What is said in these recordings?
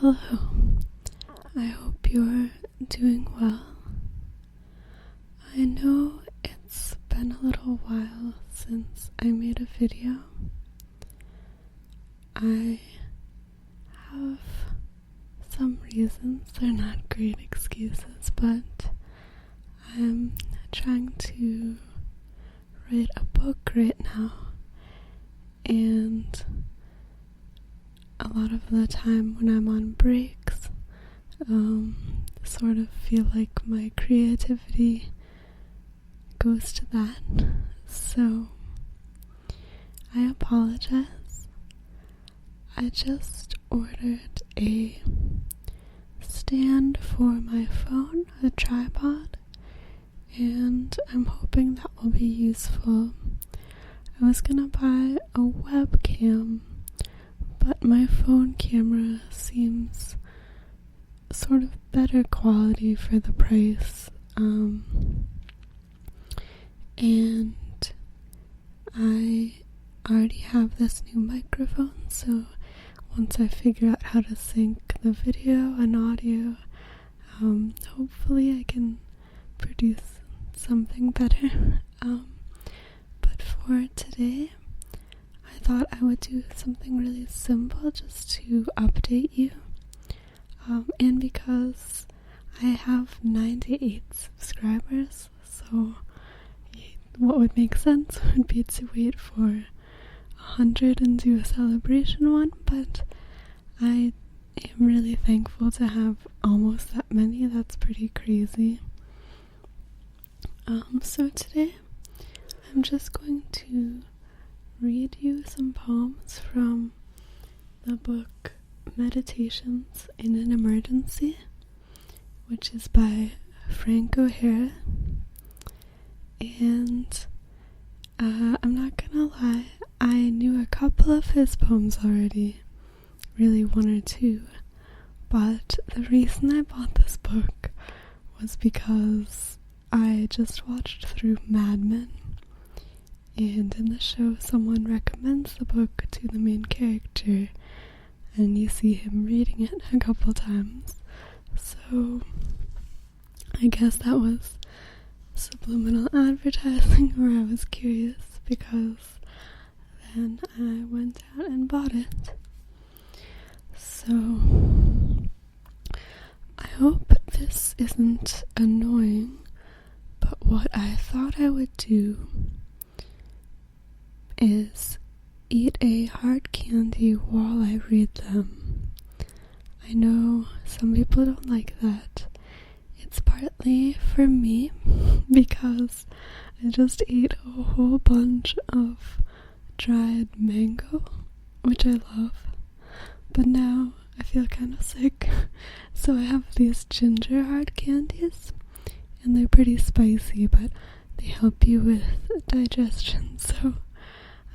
Hello, I hope you're doing well. I know it's been a little while since I made a video. I have some reasons, they're not great excuses, but I'm trying to write a book right now, and a lot of the time when I'm on breaks, sort of feel like my creativity goes to that. So I apologize. I just ordered a stand for my phone, a tripod, and I'm hoping that will be useful. I was gonna buy a webcam, but my phone camera seems sort of better quality for the price, and I already have this new microphone, so once I figure out how to sync the video and audio, hopefully I can produce something better. But for today, I thought I would do something really simple just to update you. And because I have 98 subscribers, so what would make sense would be to wait for 100 and do a celebration one, but I am really thankful to have almost that many. That's pretty crazy. So today I'm just going to read you some poems from the book Meditations in an Emergency, which is by Frank O'Hara. And I'm not gonna lie, I knew a couple of his poems already, really one or two, but the reason I bought this book was because I just watched through Mad Men, and in the show someone recommends the book to the main character, and you see him reading it a couple times. So I guess that was subliminal advertising, or I was curious, because then I went out and bought it. So I hope this isn't annoying, but what I thought I would do is eat a hard candy while I read them. I know some people don't like that. It's partly for me because I just ate a whole bunch of dried mango, which I love, but now I feel kind of sick, so I have these ginger hard candies, and they're pretty spicy, but they help you with digestion, so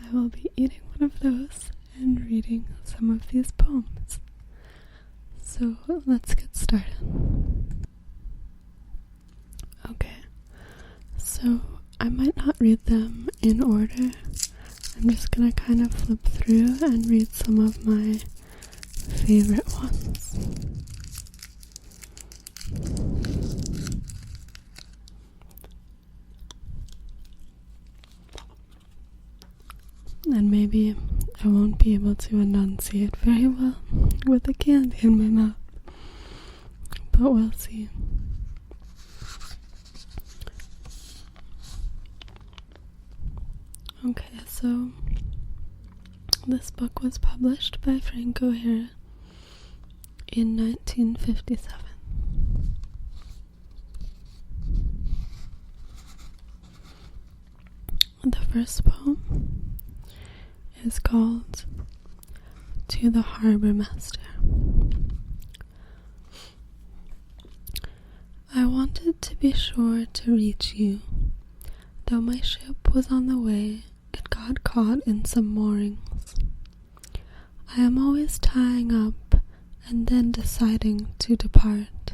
I will be eating one of those and reading some of these poems. So let's get started. Okay, so I might not read them in order. I'm just gonna kind of flip through and read some of my favorite ones. And maybe I won't be able to enunciate very well with the candy in my mouth, but we'll see. Okay, so this book was published by Frank O'Hara in 1957. The first poem is called To the Harbor Master. I wanted to be sure to reach you. Though my ship was on the way, it got caught in some moorings. I am always tying up and then deciding to depart.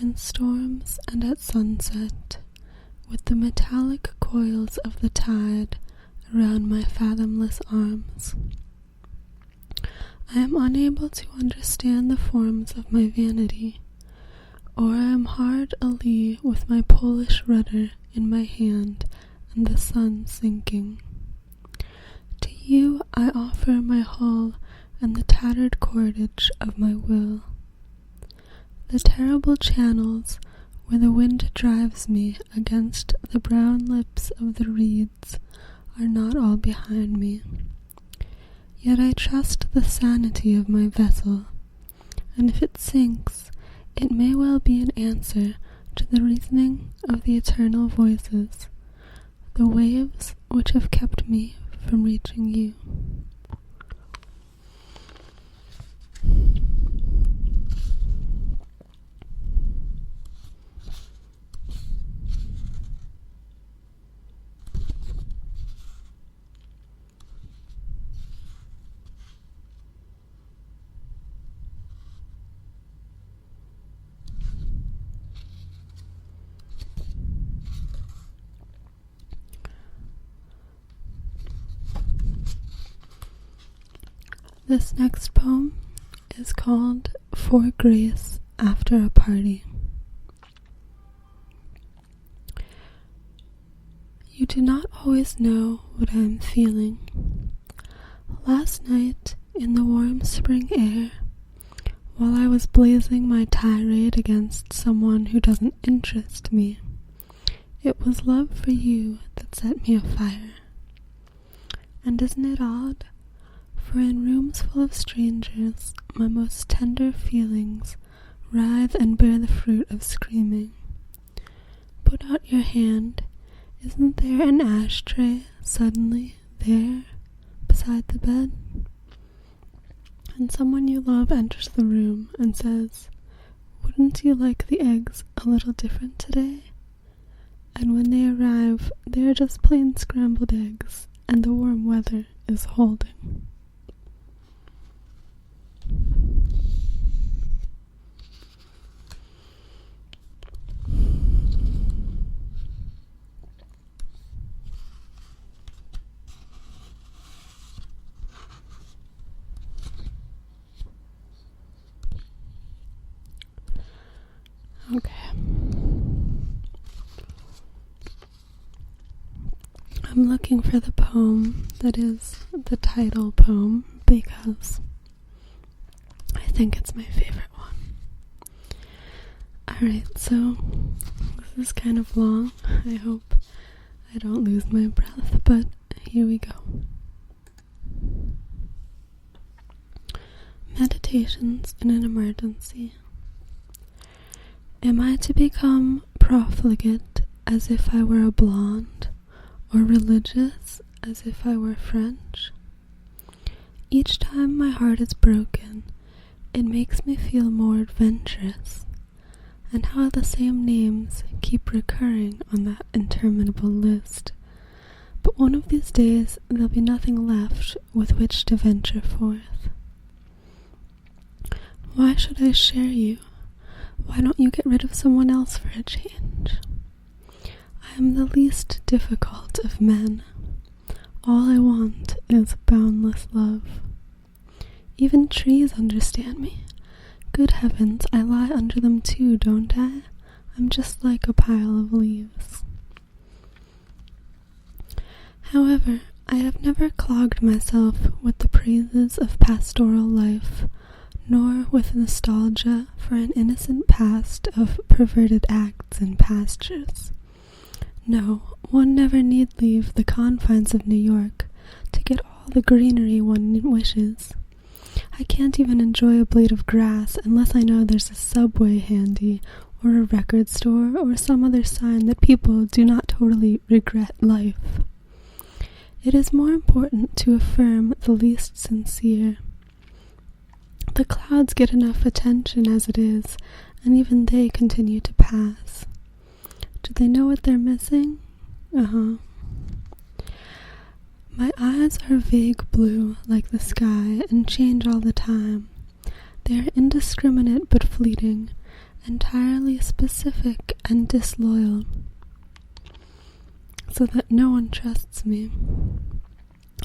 In storms and at sunset, with the metallic coils of the tide around my fathomless arms, I am unable to understand the forms of my vanity, or I am hard a-lee with my Polish rudder in my hand and the sun sinking. To you I offer my hull and the tattered cordage of my will. The terrible channels where the wind drives me against the brown lips of the reeds are not all behind me. Yet I trust the sanity of my vessel, and if it sinks, it may well be an answer to the reasoning of the eternal voices, the waves which have kept me from reaching you. This next poem is called For Grace After a Party. You do not always know what I am feeling. Last night, in the warm spring air, while I was blazing my tirade against someone who doesn't interest me, it was love for you that set me afire. And isn't it odd? For in rooms full of strangers, my most tender feelings writhe and bear the fruit of screaming. Put out your hand. Isn't there an ashtray suddenly there beside the bed? And someone you love enters the room and says, "Wouldn't you like the eggs a little different today?" And when they arrive, they are just plain scrambled eggs, and the warm weather is holding. Okay. I'm looking for the poem that is the title poem because I think it's my favorite one. Alright, so this is kind of long. I hope I don't lose my breath, but here we go. Meditations in an emergency. Am I to become profligate as if I were a blonde, or religious as if I were French? Each time my heart is broken, it makes me feel more adventurous, and how the same names keep recurring on that interminable list. But one of these days there'll be nothing left with which to venture forth. Why should I share you? Why don't you get rid of someone else for a change? I am the least difficult of men. All I want is boundless love. Even trees understand me. Good heavens, I lie under them too, don't I? I'm just like a pile of leaves. However, I have never clogged myself with the praises of pastoral life, nor with nostalgia for an innocent past of perverted acts and pastures. No, one never need leave the confines of New York to get all the greenery one wishes. I can't even enjoy a blade of grass unless I know there's a subway handy, or a record store, or some other sign that people do not totally regret life. It is more important to affirm the least sincere. The clouds get enough attention as it is, and even they continue to pass. Do they know what they're missing? My eyes are vague blue like the sky and change all the time. They are indiscriminate but fleeting, entirely specific and disloyal, so that no one trusts me.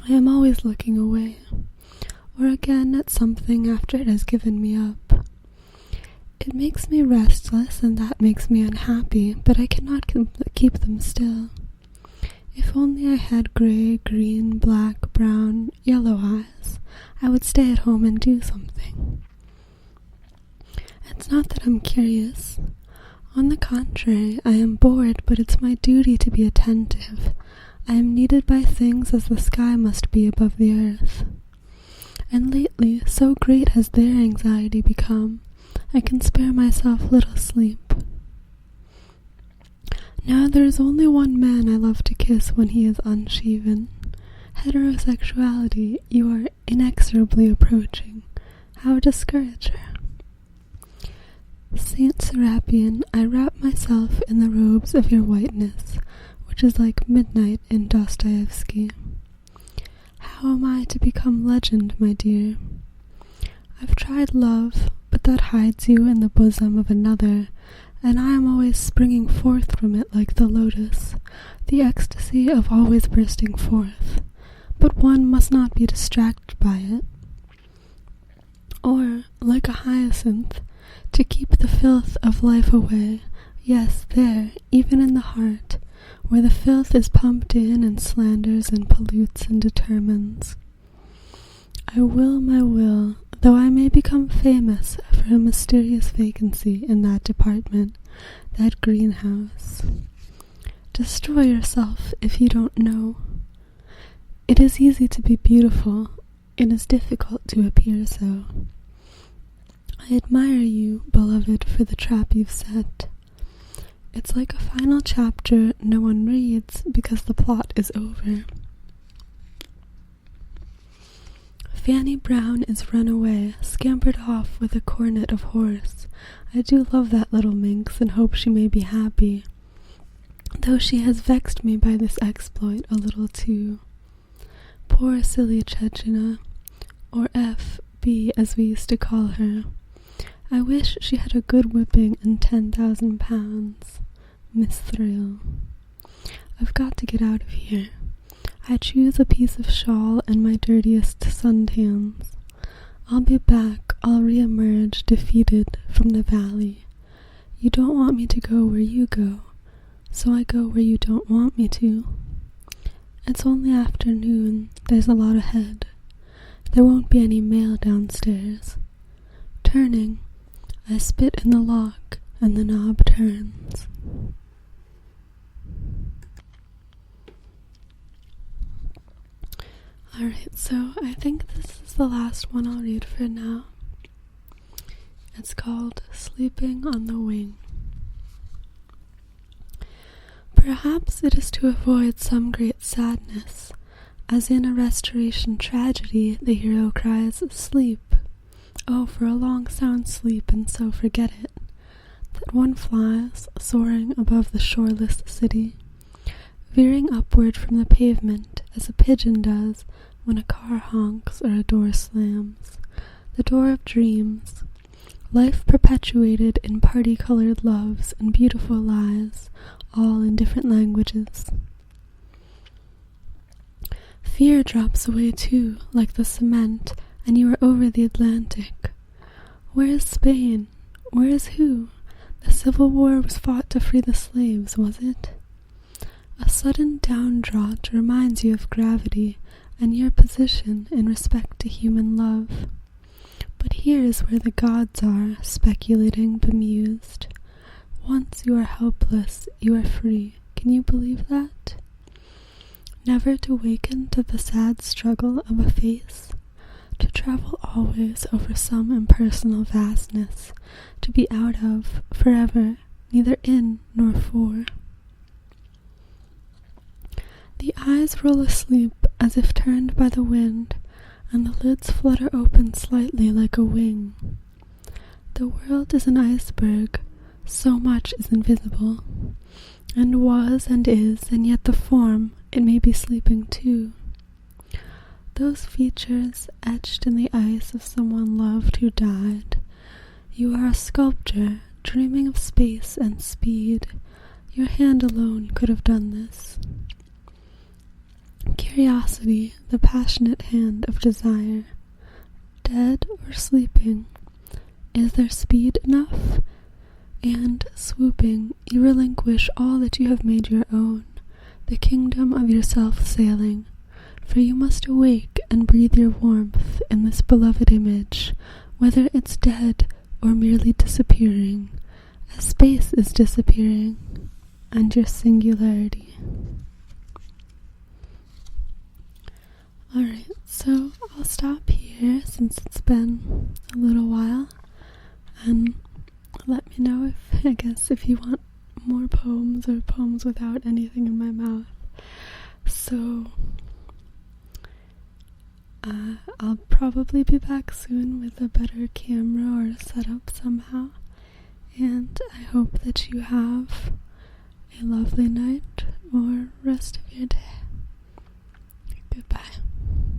I am always looking away. or again at something after it has given me up. It makes me restless, and that makes me unhappy, but I cannot keep them still. If only I had gray, green, black, brown, yellow eyes, I would stay at home and do something. It's not that I'm curious. On the contrary, I am bored, but it's my duty to be attentive. I am needed by things as the sky must be above the earth. And lately, so great has their anxiety become, I can spare myself little sleep. Now there is only one man I love to kiss when he is unshaven. Heterosexuality you are inexorably approaching. How discourage her? Saint Serapion, I wrap myself in the robes of your whiteness, which is like midnight in Dostoevsky. How am I to become legend, my dear? I've tried love, but that hides you in the bosom of another, and I am always springing forth from it like the lotus, the ecstasy of always bursting forth. But one must not be distracted by it. Or, like a hyacinth, to keep the filth of life away, yes, there, even in the heart, where the filth is pumped in and slanders and pollutes and determines. I will my will, though I may become famous for a mysterious vacancy in that department, that greenhouse. Destroy yourself if you don't know. It is easy to be beautiful, it is difficult to appear so. I admire you, beloved, for the trap you've set. It's like a final chapter no one reads because the plot is over. Fanny Brown is run away, scampered off with a cornet of horse. I do love that little minx and hope she may be happy, though she has vexed me by this exploit a little too. Poor silly Chechina, or F.B. as we used to call her. I wish she had a good whipping and 10,000 pounds. Miss Thrill. I've got to get out of here. I choose a piece of shawl and my dirtiest suntans. I'll be back, I'll re-emerge defeated from the valley. You don't want me to go where you go, so I go where you don't want me to. It's only afternoon, there's a lot ahead. There won't be any mail downstairs. Turning, I spit in the lock and the knob turns. Alright, so I think this is the last one I'll read for now. It's called Sleeping on the Wing. Perhaps it is to avoid some great sadness, as in a restoration tragedy the hero cries, "Sleep! Oh, for a long sound sleep and so forget it," that one flies, soaring above the shoreless city, veering upward from the pavement as a pigeon does when a car honks or a door slams. The door of dreams, life perpetuated in party-colored loves and beautiful lies, all in different languages. Fear drops away too, like the cement, and you are over the Atlantic. Where is Spain? Where is who? The Civil War was fought to free the slaves, was it? A sudden downdraught reminds you of gravity and your position in respect to human love. But here is where the gods are, speculating, bemused. Once you are helpless, you are free. Can you believe that? Never to waken to the sad struggle of a face, to travel always over some impersonal vastness, to be out of, forever, neither in nor for. The eyes roll asleep as if turned by the wind, and the lids flutter open slightly like a wing. The world is an iceberg, so much is invisible, and was and is, and yet the form, it may be sleeping too. Those features etched in the ice of someone loved who died. You are a sculptor, dreaming of space and speed. Your hand alone could have done this. Curiosity, the passionate hand of desire. dead or sleeping? Is there speed enough? And, swooping, you relinquish all that you have made your own, the kingdom of yourself sailing, for you must awake and breathe your warmth in this beloved image, whether it's dead or merely disappearing, as space is disappearing, and your singularity. Alright, so I'll stop here since it's been a little while, and let me know if you want more poems or poems without anything in my mouth. So, I'll probably be back soon with a better camera or setup somehow, and I hope that you have a lovely night or rest of your day.